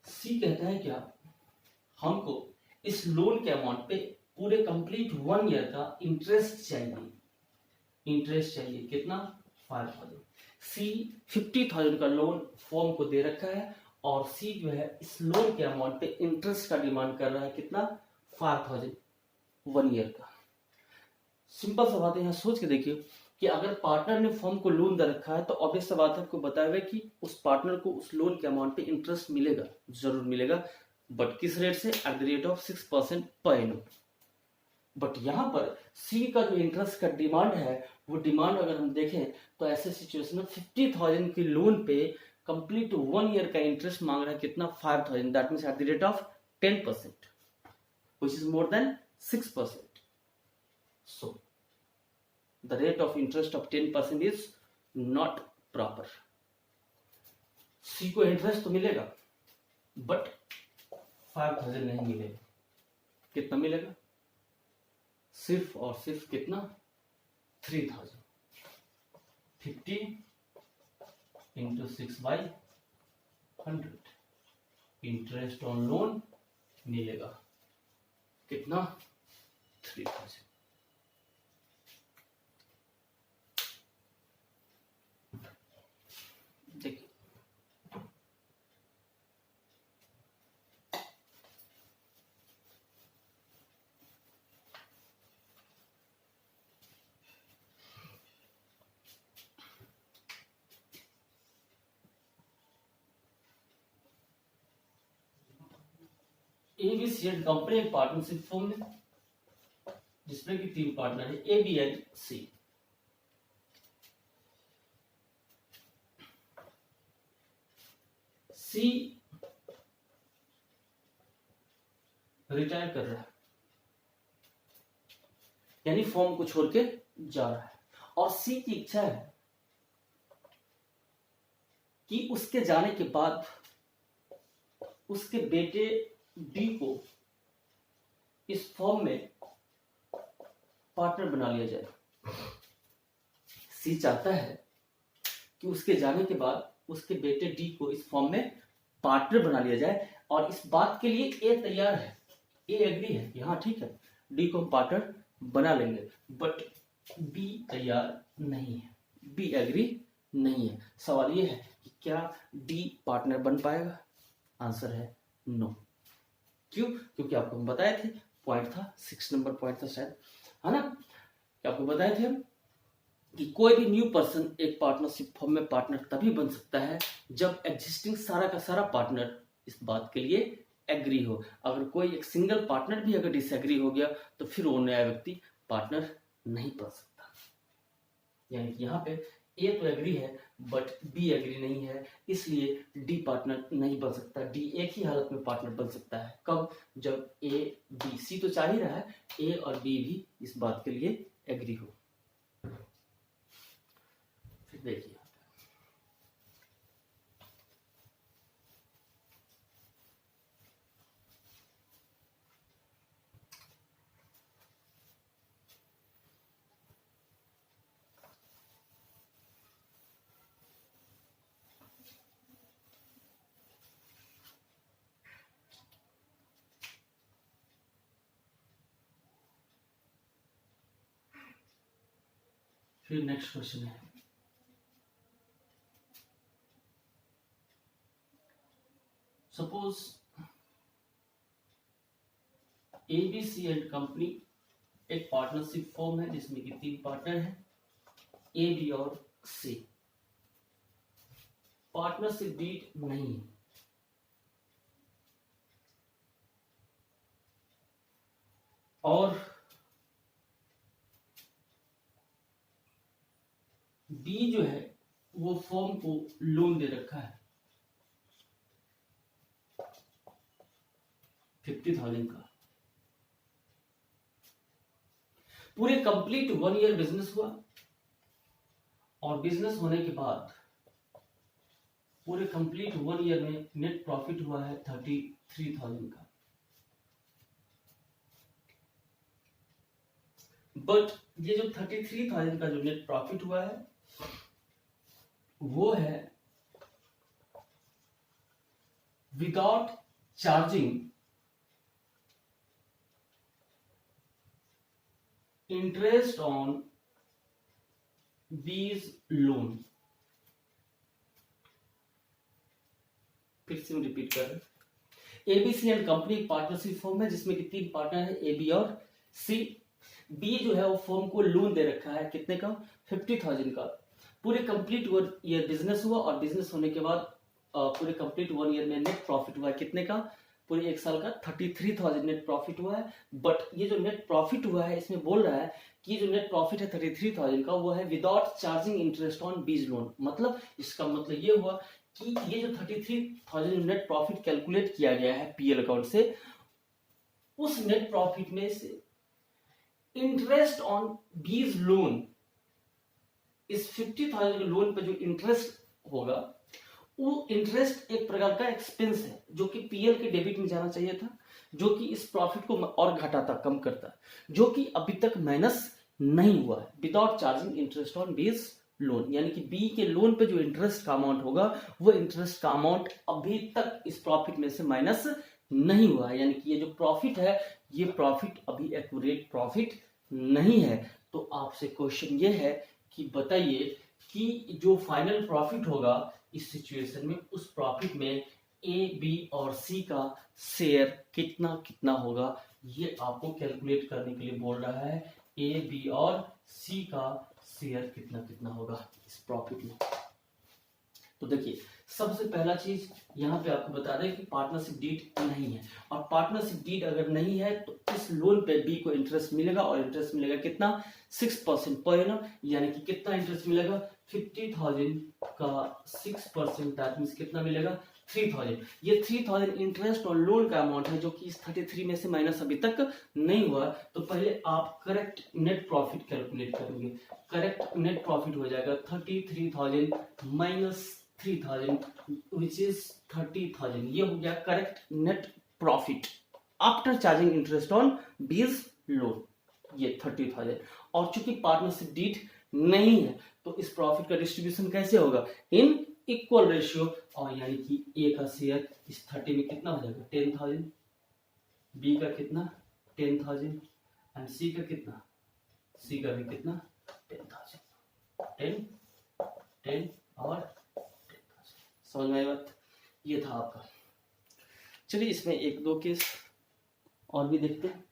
सी कहता है क्या, हमको इस लोन के अमाउंट पे पूरे कंप्लीट 1 ईयर का इंटरेस्ट चाहिए, इंटरेस्ट चाहिए कितना? 5,000। सी 50,000 का लोन फर्म को दे रखा है, और सी जो है इस लोन के अमाउंट पे इंटरेस्ट का डिमांड कर रहा है, कितना? 5,000 1 ईयर का। सिंपल सा बात है, यहाँ सोच के देखिए कि अगर पार्टनर ने फर्म को लोन दे रखा है तो ऑब्वियस सा बात है, आपको बताया हुआ है कि उस पार्टनर को उस लोन के अमाउंट पे इंटरेस्ट मिलेगा, जरूर मिलेगा, बट किस रेट से? Eight the rate of 6% per annum. But यहां पर सी का जो इंटरेस्ट का डिमांड है, वो डिमांड अगर हम देखें तो ऐसे सिचुएशन में 50,000 की लोन पे कंप्लीट 1 ईयर का इंटरेस्ट मांग रहा है, कितना? 5,000। That means eight the rate of 10%, which is more than 6%. So the rate of interest of 10% is not proper. सी को इंटरेस्ट तो मिलेगा बट 5,000 नहीं मिलेगा, कितना मिलेगा? सिर्फ और सिर्फ कितना? 3,000। 50 इंटू 6/100 इंटरेस्ट ऑन लोन मिलेगा, कितना? 3,000। देखिए ABC and company partnership form में जिसमें कि 3 पार्टनर है, A, B and C. C retire कर रहा है, यानी फॉर्म को छोड़ के जा रहा है, और सी की इच्छा है कि उसके जाने के बाद उसके बेटे डी को इस फॉर्म में पार्टनर बना लिया जाए। सी चाहता है कि उसके जाने के बाद उसके बेटे डी को इस फॉर्म में पार्टनर बना लिया जाए, और इस बात के लिए ए तैयार है, ए एग्री है कि हाँ ठीक है, डी को हम पार्टनर बना लेंगे, बट बी तैयार नहीं है, बी एग्री नहीं है। सवाल ये है कि क्या डी पार्टनर बन पाएगा? आंसर है नो। क्यों? क्योंकि आपको हम बताए थे, पॉइंट था 6 नंबर पॉइंट था शायद, है ना, कि आपको बताए थे हम कि कोई भी न्यू पर्सन एक पार्टनरशिप फॉर्म में पार्टनर तभी बन सकता है जब एग्जिस्टिंग सारा का सारा पार्टनर इस बात के लिए एग्री हो। अगर कोई एक सिंगल पार्टनर भी अगर डिसएग्री हो गया तो फिर वो नया व्यक्ति पार्टनर नहीं बन सकता। यानी कि यहाँ पे ए तो एग्री है बट बी एग्री नहीं है, इसलिए डी पार्टनर नहीं बन सकता। डी एक ही हालत में पार्टनर बन सकता है, कब? जब ए बी, सी तो चाह ही रहा है ए और बी भी इस बात के लिए एग्री हो। फिर देखिए फिर नेक्स्ट क्वेश्चन है, सपोज एबीसी एंड कंपनी एक पार्टनरशिप फॉर्म है जिसमें कि 3 पार्टनर हैं, ए बी और सी। पार्टनरशिप डीड नहीं है, और बी जो है वो फॉर्म को लोन दे रखा है 50,000 का। पूरे कंप्लीट 1 ईयर बिजनेस हुआ, और बिजनेस होने के बाद पूरे कंप्लीट 1 ईयर में नेट प्रॉफिट हुआ है 33,000 का। बट ये जो 33,000 का जो नेट प्रॉफिट हुआ है वो है विदाउट चार्जिंग इंटरेस्ट ऑन बीज लोन। फिर से रिपीट कर रहे, ABC and company partnership firm है जिसमें कि 3 पार्टनर है ए बी और सी। बी जो है वो फॉर्म को लोन दे रखा है कितने का? 50,000 का। पूरे कंप्लीट 1 ईयर बिजनेस हुआ, और बिजनेस होने के बाद पूरे कंप्लीट 1 ईयर में नेट प्रॉफिट हुआ है कितने का? पूरे 1 साल का 33,000 नेट प्रॉफिट हुआ है। बट ये जो नेट प्रॉफिट हुआ है इसमें बोल रहा है कि जो नेट प्रॉफिट है 33,000 का वो है विदाउट चार्जिंग इंटरेस्ट ऑन बीज लोन। मतलब इसका मतलब ये हुआ कि ये जो 33,000 नेट प्रॉफिट कैलकुलेट किया गया है पीएल अकाउंट से, उस नेट प्रॉफिट में से इंटरेस्ट ऑन बीज लोन, इस 50,000 के लोन पे जो इंटरेस्ट होगा वो इंटरेस्ट एक प्रकार का एक्सपेंस है जो कि पीएल के डेबिट में जाना चाहिए था, जो कि इस प्रॉफिट को और घटाता, कम करता, जो कि अभी तक माइनस नहीं हुआ है विदाउट चार्जिंग इंटरेस्ट ऑन बीज लोन। यानी कि बी के लोन पे जो इंटरेस्ट का अमाउंट होगा वो इंटरेस्ट का अमाउंट अभी तक इस प्रॉफिट में से माइनस नहीं हुआ है। यानी कि ये जो प्रॉफिट है ये प्रॉफिट अभी एक्यूरेट प्रॉफिट नहीं है। तो आपसे क्वेश्चन ये है कि बताइए कि जो फाइनल प्रॉफिट होगा इस सिचुएशन में, उस प्रॉफिट में ए बी और सी का शेयर कितना कितना होगा, ये आपको कैलकुलेट करने के लिए बोल रहा है। ए बी और सी का शेयर कितना कितना होगा इस प्रॉफिट में। तो देखिए सबसे पहला चीज यहाँ पे आपको बता दें कि पार्टनरशिप डीड नहीं है, और पार्टनरशिप डीड अगर नहीं है तो इस लोन पे बी को इंटरेस्ट मिलेगा, और इंटरेस्ट मिलेगा कितना? 6% पर एनम। यानी कि कितना इंटरेस्ट मिलेगा? 50,000 का 6%, दैट मींस कितना मिलेगा? 3,000। ये 3,000 इंटरेस्ट और लोन का अमाउंट है जो कि इस 33 में से माइनस अभी तक नहीं हुआ। तो पहले आप करेक्ट नेट प्रॉफिट कैलकुलेट करेंगे। करेक्ट नेट प्रॉफिट हो जाएगा 33,000 माइनस 3,000 which is 30,000। ये हो गया correct net profit after charging interest on बीज लोन, ये 30,000। और चूंकि पार्टनरशिप डीड नहीं है तो इस प्रॉफिट का डिस्ट्रीब्यूशन कैसे होगा? इन इक्वल रेशियो। और यानी कि ए का शेयर इस 30 में कितना हो जाएगा? 10,000। बी का कितना? 10,000। एंड सी का कितना? सी का भी कितना? 10,000। 10 10 और समझ में आई बात? ये था आपका। चलिए इसमें एक दो केस और भी देखते हैं।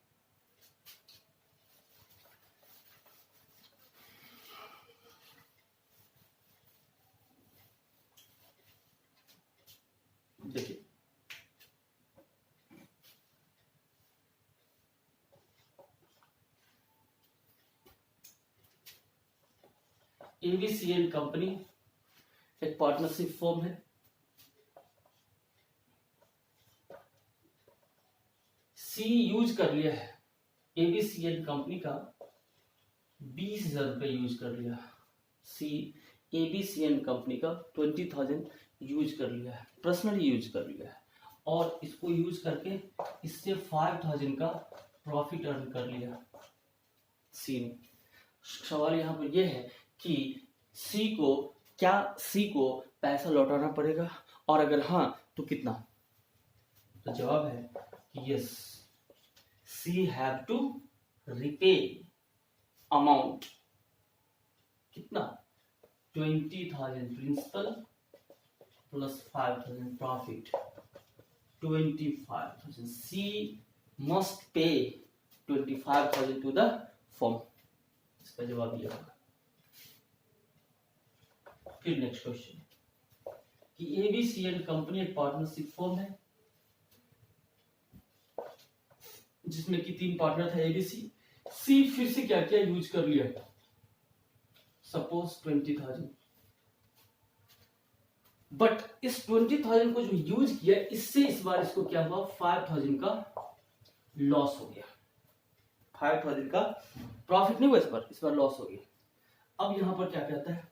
देखिए एबीसी एंड कंपनी एक पार्टनरशिप फॉर्म है। सी यूज कर लिया है एबीसी एंड कंपनी का 20,000 रुपये यूज कर लिया। सी एबीसी एंड कंपनी का 20,000 यूज कर लिया है, पर्सनली यूज कर लिया है, और इसको यूज करके इससे 5,000 का प्रॉफिट अर्न कर लिया सी ने। सवाल यहाँ पर यह है कि सी को पैसा लौटाना पड़ेगा, और अगर हाँ तो कितना? तो जवाब है कि yes, C have to repay amount कितना? 20,000 principal plus 5,000 profit, 25,000। C must pay 25,000 to the firm. इसका जवाब ये होगा। फिर नेक्स्ट क्वेश्चन कि एबीसी एंड कंपनी एक पार्टनरशिप फर्म है जिसमें कि 3 पार्टनर थे एबीसी। सी फिर से क्या क्या यूज कर लिया? सपोज 20,000, बट इस 20,000 को जो यूज किया इससे इस बार इसको क्या हुआ? 5,000 का लॉस हो गया। 5,000 का प्रॉफिट नहीं हुआ इस बार लॉस हो गया। अब यहां पर क्या कहता है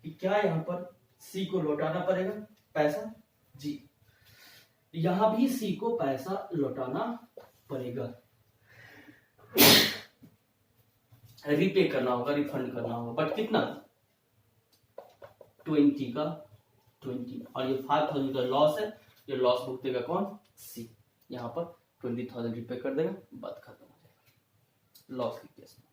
कि क्या यहां पर सी को लौटाना पड़ेगा पैसा? जी, यहां भी सी को पैसा लौटाना पड़ेगा, रिपे करना होगा, रिफंड करना होगा, बट कितना? 20 का 20, और ये 5,000 का लॉस है, ये लॉस भुगतेगा कौन? सी। यहां पर 20,000 रिपे कर देगा, बात खत्म हो जाएगा लॉस के केस में।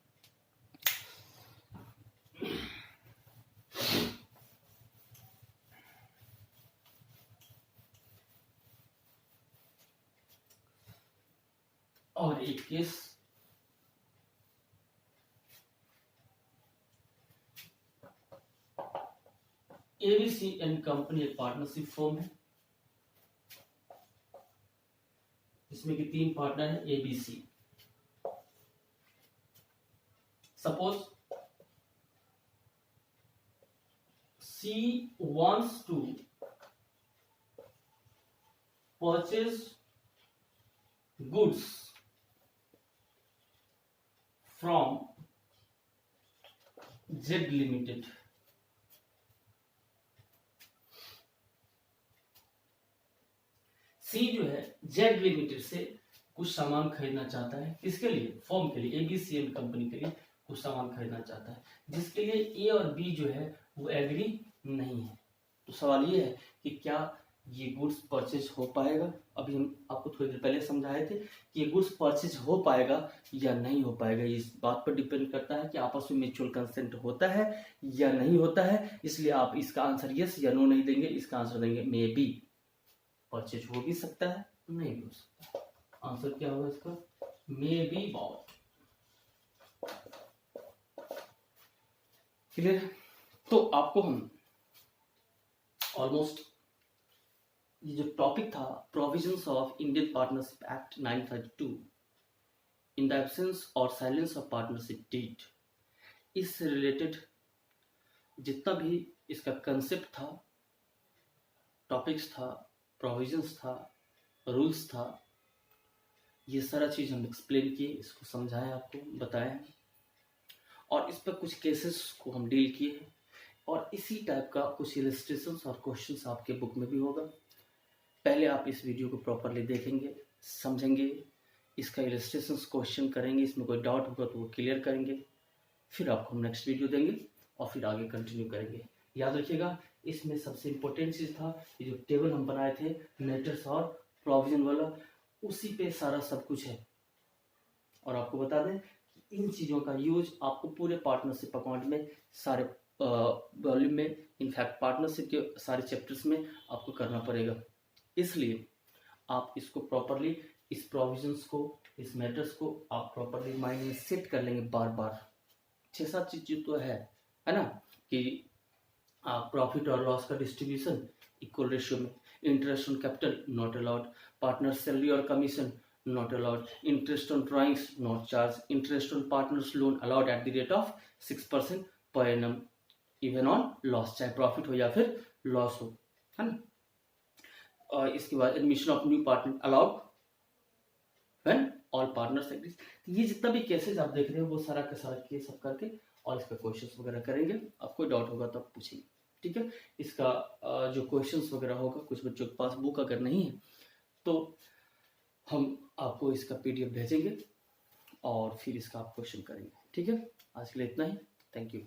और एक केस एबीसी एंड कंपनी एक पार्टनरशिप फर्म है इसमें कि 3 पार्टनर है ABC. Suppose C wants to purchase goods from Z Limited। C जो है जेड लिमिटेड से कुछ सामान खरीदना चाहता है। किसके लिए? फर्म के लिए, एबीसी एंड कंपनी के लिए कुछ सामान खरीदना चाहता है, जिसके लिए ए और बी जो है वो एग्री नहीं है। तो सवाल ये है कि क्या ये गुड्स परचेज हो पाएगा? अभी हम आपको थोड़ी देर पहले समझाए थे कि ये गुड्स परचेज हो पाएगा या नहीं हो पाएगा। इस बात पर डिपेंड करता है कि आपस में म्यूचुअल कंसेंट होता है या नहीं होता है। इसलिए आप इसका आंसर यस या नो नहीं देंगे, इसका आंसर देंगे मे बी। परचेज हो भी सकता है, नहीं भी हो सकता। आंसर क्या होगा इसका? May be bought. क्लियर? तो आपको हम ऑलमोस्ट ये जो टॉपिक था provisions of Indian partnership act 1932 in the absence और साइलेंस ऑफ पार्टनरशिप डीड, इससे रिलेटेड जितना भी इसका कंसेप्ट था, टॉपिक्स था, प्रोविजंस था, रूल्स था, ये सारा चीज हम एक्सप्लेन किए, इसको समझाएं, आपको बताएं, और इस पर कुछ केसेस को हम डील किए, और इसी टाइप का कुछ इलस्ट्रेशंस और क्वेश्चंस आपके बुक में भी होगा। पहले आप इस वीडियो को प्रॉपरली देखेंगे, समझेंगे, इसका इलस्ट्रेशंस क्वेश्चन करेंगे, इसमें कोई डाउट होगा तो वो क्लियर करेंगे, फिर आपको हम नेक्स्ट वीडियो देंगे और फिर आगे कंटिन्यू करेंगे। याद रखिएगा, इसमें सबसे इम्पोर्टेंट चीज़ था ये जो टेबल हम बनाए थे मेटर्स और प्रोविजन वाला, उसी पे सारा सब कुछ है। और आपको बता दें कि इन चीज़ों का यूज आपको पूरे पार्टनरशिप अकाउंट में सारे वॉल्यूम में, इनफैक्ट पार्टनरशिप के सारे चैप्टर्स में आपको करना पड़ेगा। इसलिए आप इसको प्रॉपरली, इस प्रोविजंस को, इस मैटर्स को आप प्रॉपरली माइंड में सेट कर लेंगे बार बार। 6-7 चीज़ तो है ना, कि प्रॉफिट और लॉस का डिस्ट्रीब्यूशन इक्वल रेशियो में, interest on capital not allowed, partner salary और commission not allowed, interest on drawings not charge, interest on partners loan allowed at the rate of 6% per annum, even on loss, चाहे profit हो या फिर loss हो, है ना। और इसके बाद admission of new partner allowed when all partners agree. ये जितना भी केसेस आप देख रहे हो वो सारा का सारा केस सब करके और इसका क्वेश्चंस वगैरह करेंगे। आप कोई डाउट होगा तो आप पूछेंगे, ठीक है। इसका जो क्वेश्चंस वगैरह होगा, कुछ बच्चों के पास बुक अगर नहीं है तो हम आपको इसका पीडीएफ भेजेंगे और फिर इसका आप क्वेश्चन करेंगे, ठीक है। आज के लिए इतना ही, थैंक यू।